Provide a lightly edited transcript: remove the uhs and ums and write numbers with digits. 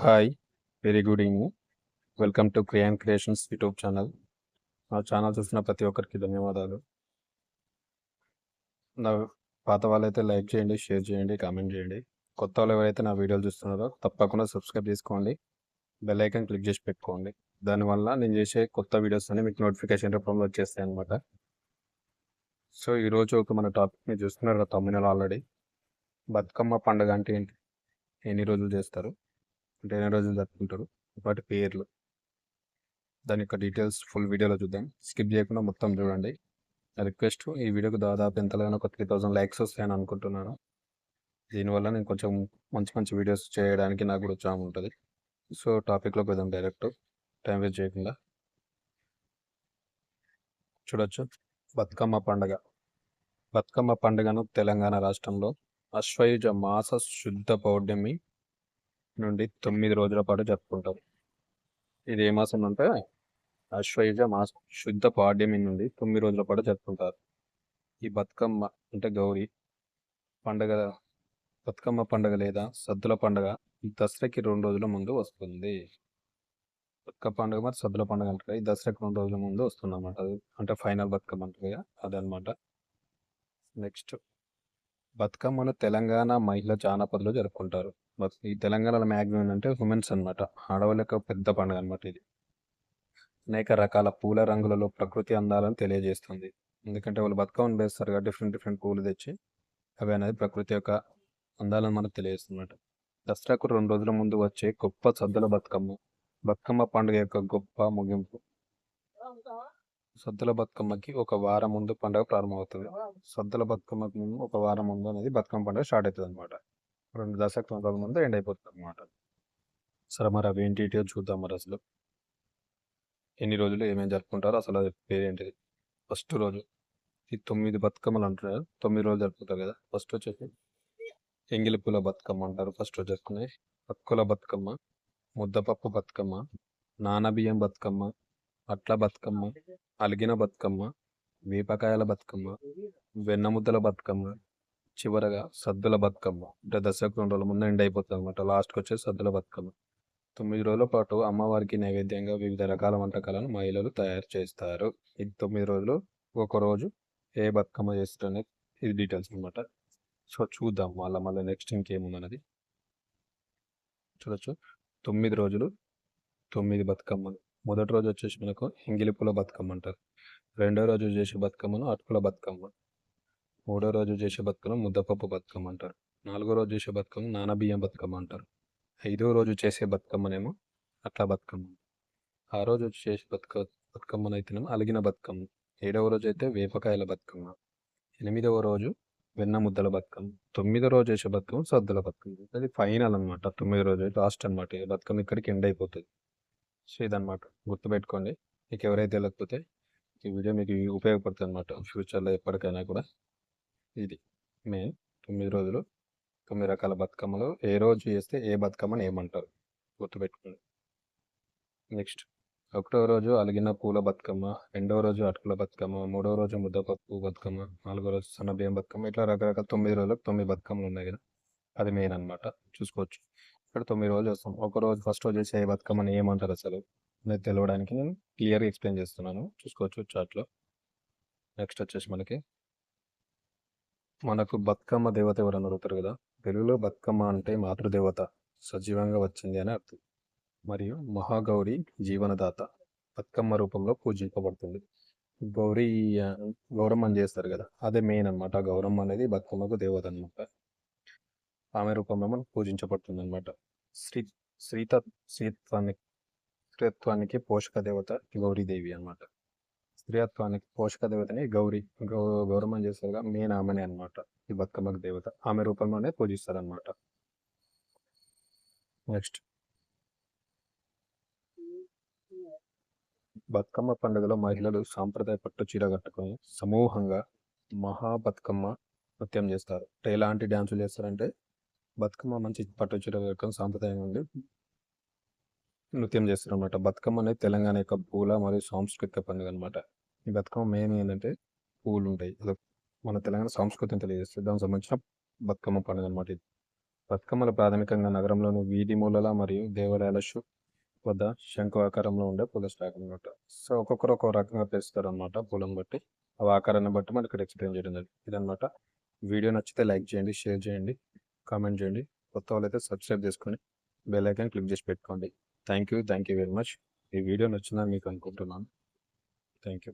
Hi, very good evening. Welcome to Kriyan creations YouTube channel. నా channel చూసిన ప్రతి ఒక్కరికి ధన్యవాదాలు. నా పాత వాళ్ళైతే లైక్ చేయండి, షేర్ చేయండి, కామెంట్ చేయండి. కొత్త వాళ్ళు ఎవరైతే నా వీడియోలు చూస్తున్నారో తప్పకుండా సబ్స్క్రైబ్ చేసుకోండి, బెల్ ఐకాన్ క్లిక్ చేసి పెట్టుకోండి. దానివల్ల నేను చేసే కొత్త వీడియోస్ అన్ని మీకు నోటిఫికేషన్ రూపంలో వచ్చేస్తాయి అనమాట. సో ఈరోజు ఒక మన టాపిక్ మీరు చూస్తున్నారు కదా తమిళనాడు ఆల్రెడీ. బతుకమ్మ పండుగ అంటే ఏంటి, ఎన్ని రోజులు చేస్తారు, అంటే ఎన్ని రోజులు జరుపుకుంటారు, వాటి పేర్లు, దాని యొక్క డీటెయిల్స్ ఫుల్ వీడియోలో చూద్దాం. స్కిప్ చేయకుండా మొత్తం చూడండి. రిక్వెస్ట్, ఈ వీడియోకి దాదాపు ఎంతలోనో ఒక 3000 లైక్స్ వస్తాయని అనుకుంటున్నాను. దీనివల్ల నేను కొంచెం మంచి మంచి వీడియోస్ చేయడానికి నాకు కూడా ఉత్సాహం ఉంటుంది. సో టాపిక్లోకి వెళ్దాం డైరెక్ట్, టైం వేస్ట్ చేయకుండా. చూడొచ్చు, బతుకమ్మ పండుగ. బతుకమ్మ పండుగను తెలంగాణ రాష్ట్రంలో ఆశ్వయుజ మాస శుద్ధ పౌర్ణమి నుండి 9 రోజుల పాటు జరుపుకుంటాం. ఇది ఏ మాసం అంటే ఆశ్వయుజ మాస శుద్ధ పౌర్ణమి నుండి 9 రోజుల పాటు జరుపుకుంటారు. ఈ బతుకమ్మ అంటే గౌరీ పండుగ, బతుకమ్మ పండుగ లేదా సద్దుల పండుగ దసరాకి 2 రోజుల ముందు వస్తుంది. బతుకమ్మ పండుగ మరి సద్దుల పండుగ అంటారు, ఈ దసరాకి 2 రోజుల ముందు వస్తుంది అనమాట. అది అంటే ఫైనల్ బతుకమ్మ అంటారు, అదనమాట. నెక్స్ట్, బతుకమ్మను తెలంగాణ మహిళా జానపదులు జరుపుకుంటారు. ఈ తెలంగాణలో మ్యాక్సిమం అంటే ఉమెన్స్ అనమాట, ఆడవాళ్ళ యొక్క పెద్ద పండుగ అనమాట ఇది. అనేక రకాల పూల రంగులలో ప్రకృతి అందాలను తెలియజేస్తుంది. ఎందుకంటే వాళ్ళు బతుకమ్మను వేస్తారు కాబట్టి డిఫరెంట్ డిఫరెంట్ పూలు తెచ్చి అవి అనేది ప్రకృతి యొక్క అందాలను మనకు తెలియజేస్తున్నమాట. దసరాకు 2 రోజుల ముందు వచ్చే గొప్ప సద్దుల బతుకమ్మ, బతుకమ్మ పండుగ యొక్క గొప్ప ముగింపు. సద్దుల బతుకమ్మకి ఒక వారం ముందు పండుగ ప్రారంభమవుతుంది. సద్దుల బతుకమ్మకి ముందు ఒక వారం ముందు అనేది బతుకమ్మ పండుగ స్టార్ట్ అవుతుంది అనమాట. దసరాకు 2 రోజుల ముందు ఎండ్ అయిపోతుంది అనమాట. సరే, మరి అవి ఏంటి చూద్దాం. మరి అసలు ఎన్ని రోజులు ఏమేమి జరుపుకుంటారో అసలు అది పేరేంటిది. ఫస్ట్ రోజు, ఈ 9 బతుకమ్మలు అంటారు, 9 రోజులు జరుపుకుంటారు కదా. ఫస్ట్ వచ్చేసి ఎంగిలి పూల బతుకమ్మ అంటారు ఫస్ట్ రోజు జరుపుకునే. అక్కుల బతుకమ్మ, ముద్దపప్పు బతుకమ్మ, నానబియ్యం బతుకమ్మ, అట్ల బతుకమ్మ, అలిగిన బతుకమ్మ, వేపకాయల బతుకమ్మ, వెన్నముద్దల బతుకమ్మ, చివరగా సద్దుల బతుకమ్మ. అంటే దసరాకు 2 రోజుల ముందు ఎండ్ అయిపోతుంది అనమాట. లాస్ట్కి వచ్చేసి సద్దుల బతుకమ్మ. 9 రోజుల పాటు అమ్మవారికి నైవేద్యంగా వివిధ రకాల వంటకాలను మహిళలు తయారు చేస్తారు. ఇది 9 రోజులు, ఒక రోజు ఏ బతుకమ్మ చేస్తారనే ఇది డీటెయిల్స్ అనమాట. సో చూద్దాం మళ్ళీ నెక్స్ట్ ఇంకేముందన్నది. చూడొచ్చు, 9 రోజులు 9 బతుకమ్మలు. మొదటి రోజు వచ్చేసి మనకు ఎంగిలిపూల బతుకమ్మ అంటారు. రెండో రోజు చేసే బతుకమ్మను అటుకుల బతుకమ్మ. మూడో రోజు చేసే బతుకమ్మ ముద్దపప్పు బతుకమ్మ అంటారు. నాలుగో రోజు చేసే బతుకమ్మ నానబియ్యం బతుకమ్మ అంటారు. ఐదో రోజు చేసే బతుకమ్మనేమో అట్లా బతుకమ్మ. ఆ రోజు చేసే బతుకమ్మనైతేనేమో అలిగిన బతుకమ్మ. 7వ రోజు అయితే వేపకాయల బతుకమ్మ. 8వ రోజు వెన్న ముద్దల బతుకమ్మ. 9వ రోజు చేసే బతుకమ్మ సద్దుల బతుకమ్మ. అది ఫైనల్ అనమాట. 9 రోజు లాస్ట్ అనమాట. బతుకమ్మ ఇక్కడికి ఎండ్ అయిపోతుంది. సో ఇదనమాట, గుర్తుపెట్టుకోండి. మీకు ఎవరైతే లేకపోతే ఈ వీడియో మీకు ఉపయోగపడుతుంది అనమాట ఫ్యూచర్లో ఎప్పటికైనా కూడా. ఇది మెయిన్ 9 రోజులు 9 రకాల బతుకమ్మలు. ఏ రోజు చేస్తే ఏ బతుకమ్మని ఏమంటారు గుర్తుపెట్టుకోండి. నెక్స్ట్, 1వ రోజు అలిగిన పూల బతుకమ్మ, 2వ రోజు అటుకుల బతుకమ్మ, 3వ రోజు ముద్దపప్పు బతుకమ్మ, 4వ రోజు సన్నబియ్యం బతుకమ్మ. ఇట్లా రకరకాల 9 రోజులకు 9 బతుకమ్మలు ఉన్నాయి కదా, అది మెయిన్ అనమాట. చూసుకోవచ్చు. ఇక్కడ 9 రోజులు వస్తాం. ఒక రోజు ఫస్ట్ రోజు చేసే బతుకమ్మని ఏమంటారు అసలు అనేది తెలియడానికి నేను క్లియర్గా ఎక్స్ప్లెయిన్ చేస్తున్నాను. చూసుకోవచ్చు చార్ట్లో. నెక్స్ట్ వచ్చేసి మనకు బతుకమ్మ దేవత ఎవరని అడుగుతారు కదా. తెలుగులో బతుకమ్మ అంటే మాతృదేవత సజీవంగా వచ్చింది అని అర్థం. మరియు మహాగౌరి జీవనదాత బతుకమ్మ రూపంలో పూజింపబడుతుంది. గౌరమ్మ అని చేస్తారు కదా, అదే మెయిన్ అనమాట. గౌరమ్మ అనేది బతుకమ్మకు దేవత అనమాట. ఆమె రూపంలో మనం పూజించబడుతుంది అనమాట. స్త్రీత్వానికి పోషక దేవత గౌరీదేవి అనమాట. స్త్రీత్వానికి పోషక దేవతని గౌరవం చేస్తారుగా, మెయిన్ ఆమెనే అనమాట ఈ బతుకమ్మకు దేవత. ఆమె రూపంలోనే పూజిస్తారు అనమాట. నెక్స్ట్, బతుకమ్మ పండుగలో మహిళలు సాంప్రదాయ పట్టు చీర కట్టుకొని సమూహంగా మహాబతుకమ్మ నృత్యం చేస్తారు. అంటే ఎలాంటి డ్యాన్సులు చేస్తారంటే బతుకమ్మ మంచి పట్టు చీర కట్టుకొని సాంప్రదాయంగా ఉండి నృత్యం చేస్తారు అనమాట. బతుకమ్మ అనేది తెలంగాణ యొక్క పూల మరియు సాంస్కృతిక పండుగ అనమాట. ఈ బతుకమ్మ మెయిన్ ఏంటంటే పూలు ఉంటాయి, మన తెలంగాణ సంస్కృతిని తెలియజేస్తుంది. దానికి సంబంధించిన బతుకమ్మ పండుగ అనమాట ఇది. బతుకమ్మలు ప్రాథమికంగా నగరంలోని వీధి మూలల మరియు దేవాలయాల వద్ద శంకు ఆకారంలో ఉండే పూల స్టాక్ అనమాట. సో ఒక్కొక్కరు ఒక్కో రకంగా తెస్తారు అనమాట పూలను బట్టి. ఆ ఆకారాన్ని బట్టి మనకి ఇక్కడ ఎక్స్ప్లెయిన్ చేయడం జరిగింది. ఇదనమాట. వీడియో నచ్చితే లైక్ చేయండి, షేర్ చేయండి, కామెంట్ చేయండి. కొత్త వాళ్ళైతే సబ్స్క్రైబ్ చేసుకొని బెల్ ఐకాన్ క్లిక్ చేసి పెట్టుకోండి. Thank you very much. ఈ వీడియో నచ్చిందని మీకు అనుకుంటున్నాను. Thank you.